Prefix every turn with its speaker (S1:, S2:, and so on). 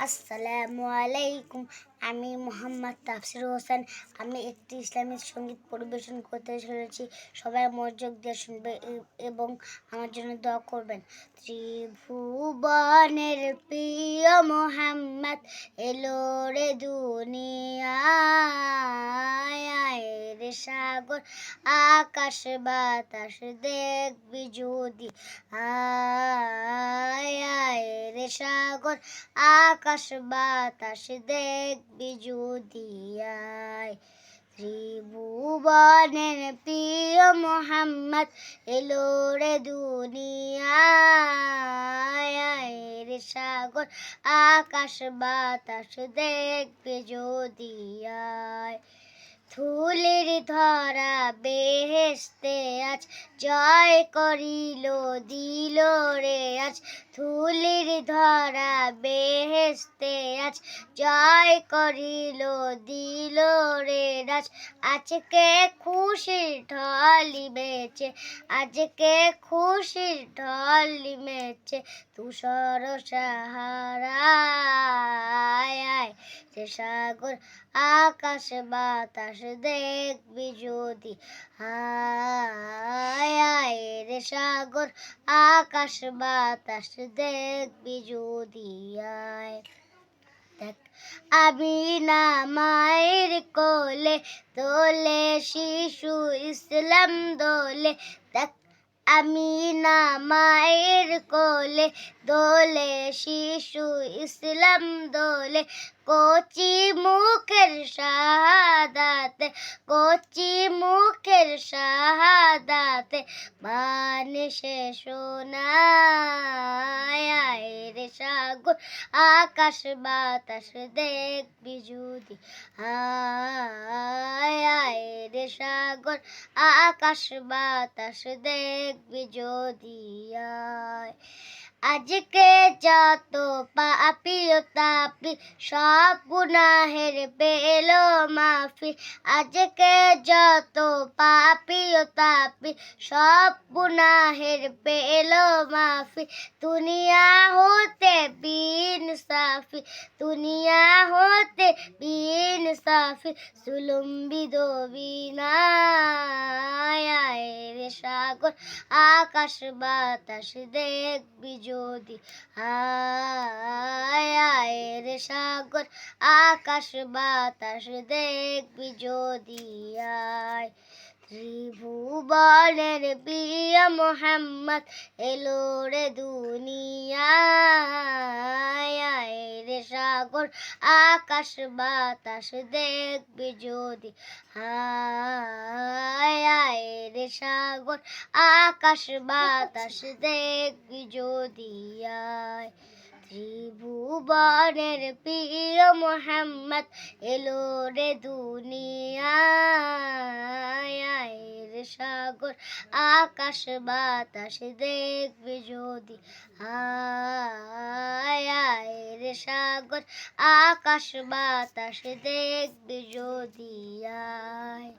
S1: আসসালামু আলাইকুম। আমি মোহাম্মদ তাফসির হোসেন। আমি একটি ইসলামিক সঙ্গীত পরিবেশন করতে চলেছি। সবাই মনোযোগ দিয়ে শুনবে এবং আমার জন্য দোয়া করবেন। ত্রিভুবনের প্রিয় মোহাম্মদ এলো রে দুনিয়ায়, রে সাগর আকাশ বাতাস দেখবি যদি, রে সাগর আকাশ বাতাস দেখবি যদি আয়। ত্রিভুবনের প্রিয় মোহাম্মদ এলো রে দুনিয়ায়, রে সাগর আকাশ বাতাস দেখবি যদি আয়। ধুলির ধরা বেহেশতে আজ জয় করিল দিল রে আজ। ধুলির ধরা বেহেশতে আজ জয় করিল দিল রে রাজ। আজকে খুশির ঢল মেছে, আজকে খুশির ঢল মেছে তুষার সাহারায়, যে সাগর আকাশ বাতাস দেখবি যদি আয়, রে সাগর আকাশ বাতাস দেখবি যদি আয়। দেখ আমিনা মায়ের কোলে দোলে শিশু ইসলাম দোলে, দেখ আমিনা মায়ের কোলে দোলে শিশু ইসলাম দোলে। কচি মুখের শাহাদাতে, কচি মুখের শাহাদাতে মানে সে শোনায়, রে সাগর আকাশ বাতাস দেখবি যদি আয়, রে সাগর আকাশ বাতাস দেখবি যদি আয়। আজকে যত পাপী ও তাপী সব গুনাহের পেল মাফি, আজকে যত পাপী ও তাপী সব গুনাহের পেল মাফি। দুনিয়া হতে বিনসাফি, দুনিয়া হতে বিনসাফি জুলুম বিদবিনায়, রে সাগর আকাশ বাতাস দেখবি যদি আয়, রে সাগর আকাশ বাতাস দেখবি যদি আয়। ত্রিভুবনের প্রিয় মোহাম্মদ এলো রে দুনিয়ায়, রে সাগর আকাশ বাতাস দেখবি যদি আয়, রে সাগর আকাশ বাতাস দেখবি যদি আয়। ত্রিভুবনের প্রিয় মোহাম্মদ এলো রে দুনিয়ায়, রে সাগর আকাশ বাতাস দেখবি যদি আয়, রে সাগর আকাশ বাতাস দেখবি যদি আয়।